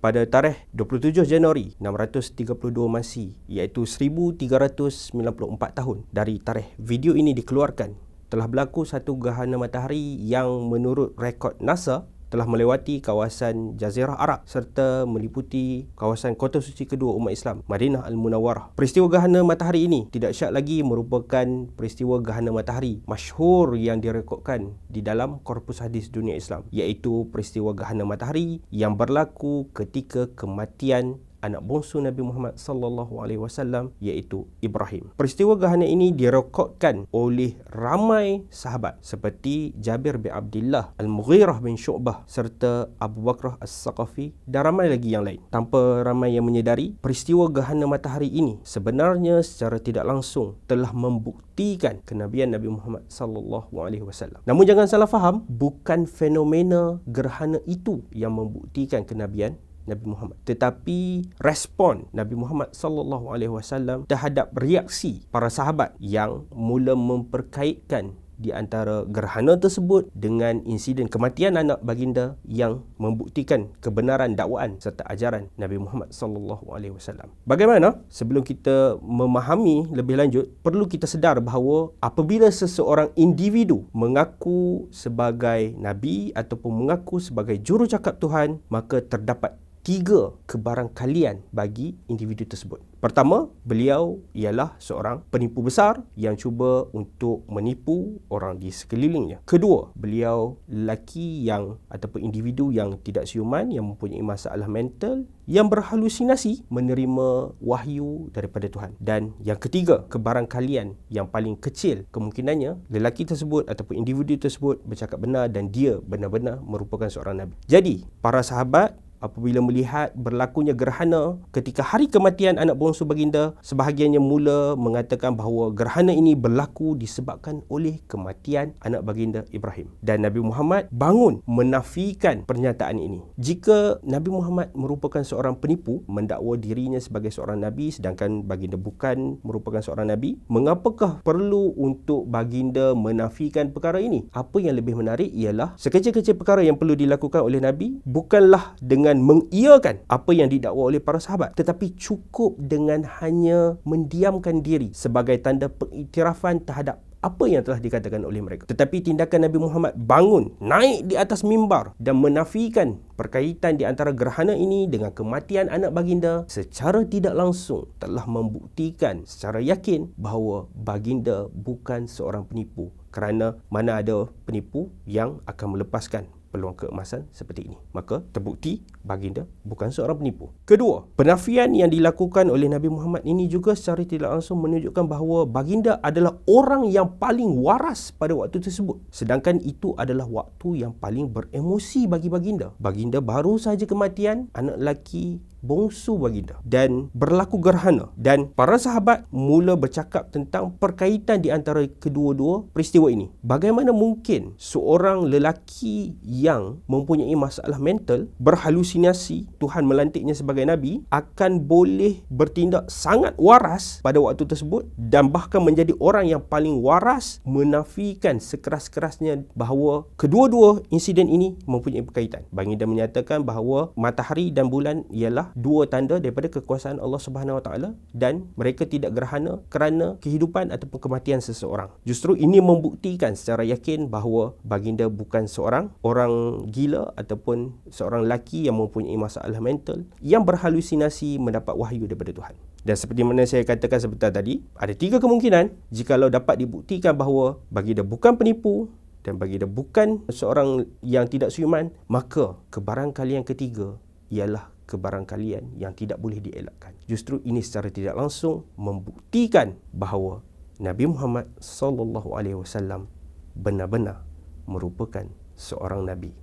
pada tarikh 27 Januari 632 Masih, iaitu 1394 tahun dari tarikh video ini dikeluarkan, telah berlaku satu gerhana matahari yang menurut rekod NASA telah melewati kawasan Jazirah Arab serta meliputi kawasan kota suci kedua umat Islam, Madinah Al-Munawwarah. Peristiwa gerhana matahari ini tidak syak lagi merupakan peristiwa gerhana matahari masyhur yang direkodkan di dalam korpus hadis dunia Islam, iaitu peristiwa gerhana matahari yang berlaku ketika kematian anak bongsu Nabi Muhammad sallallahu alaihi wasallam, iaitu Ibrahim. Peristiwa gerhana ini direkodkan oleh ramai sahabat seperti Jabir bin Abdullah, Al-Mughirah bin Syu'bah serta Abu Bakrah As-Saqafi dan ramai lagi yang lain. Tanpa ramai yang menyedari, peristiwa gerhana matahari ini sebenarnya secara tidak langsung telah membuktikan kenabian Nabi Muhammad sallallahu alaihi wasallam. Namun jangan salah faham, bukan fenomena gerhana itu yang membuktikan kenabian Nabi Muhammad, tetapi respon Nabi Muhammad sallallahu alaihi wasallam terhadap reaksi para sahabat yang mula memperkaitkan di antara gerhana tersebut dengan insiden kematian anak baginda yang membuktikan kebenaran dakwaan serta ajaran Nabi Muhammad sallallahu alaihi wasallam. Bagaimana? Sebelum kita memahami lebih lanjut, perlu kita sedar bahawa apabila seseorang individu mengaku sebagai nabi ataupun mengaku sebagai jurucakap Tuhan, maka terdapat 3 kebarangkalian bagi individu tersebut. Pertama, beliau ialah seorang penipu besar yang cuba untuk menipu orang di sekelilingnya. Kedua, beliau lelaki yang ataupun individu yang tidak siuman, yang mempunyai masalah mental, yang berhalusinasi menerima wahyu daripada Tuhan. Dan yang ketiga, kebarangkalian yang paling kecil kemungkinannya lelaki tersebut ataupun individu tersebut bercakap benar dan dia benar-benar merupakan seorang nabi. Jadi, para sahabat apabila melihat berlakunya gerhana ketika hari kematian anak bongsu baginda, sebahagiannya mula mengatakan bahawa gerhana ini berlaku disebabkan oleh kematian anak baginda Ibrahim. Dan Nabi Muhammad bangun menafikan pernyataan ini. Jika Nabi Muhammad merupakan seorang penipu, mendakwa dirinya sebagai seorang nabi sedangkan baginda bukan merupakan seorang nabi, mengapakah perlu untuk baginda menafikan perkara ini? Apa yang lebih menarik ialah sekecil-kecil perkara yang perlu dilakukan oleh nabi bukanlah dengan mengiyakan apa yang didakwa oleh para sahabat, tetapi cukup dengan hanya mendiamkan diri sebagai tanda pengiktirafan terhadap apa yang telah dikatakan oleh mereka. Tetapi tindakan Nabi Muhammad bangun, naik di atas mimbar dan menafikan perkaitan di antara gerhana ini dengan kematian anak baginda secara tidak langsung telah membuktikan secara yakin bahawa baginda bukan seorang penipu, kerana mana ada penipu yang akan melepaskan peluang keemasan seperti ini. Maka terbukti baginda bukan seorang penipu. Kedua, penafian yang dilakukan oleh Nabi Muhammad ini juga secara tidak langsung menunjukkan bahawa baginda adalah orang yang paling waras pada waktu tersebut. Sedangkan itu adalah waktu yang paling beremosi bagi baginda. Baginda baru sahaja kematian anak lelaki bongsu baginda dan berlaku gerhana, dan para sahabat mula bercakap tentang perkaitan di antara kedua-dua peristiwa ini. Bagaimana mungkin seorang lelaki yang mempunyai masalah mental, berhalusinasi, Tuhan melantiknya sebagai nabi, akan boleh bertindak sangat waras pada waktu tersebut dan bahkan menjadi orang yang paling waras menafikan sekeras-kerasnya bahawa kedua-dua insiden ini mempunyai berkaitan. Baginda menyatakan bahawa matahari dan bulan ialah 2 tanda daripada kekuasaan Allah Subhanahu Wa Taala dan mereka tidak gerhana kerana kehidupan ataupun kematian seseorang. Justru ini membuktikan secara yakin bahawa baginda bukan seorang orang gila ataupun seorang lelaki yang mempunyai masalah mental yang berhalusinasi mendapat wahyu daripada Tuhan. Dan seperti mana saya katakan sebentar tadi, ada 3 kemungkinan jikalau dapat dibuktikan bahawa baginda bukan penipu dan baginda bukan seorang yang tidak siuman, maka kebarangkalian ketiga ialah kebarangkalian yang tidak boleh dielakkan. Justru ini secara tidak langsung membuktikan bahawa Nabi Muhammad sallallahu alaihi wasallam benar-benar merupakan seorang nabi.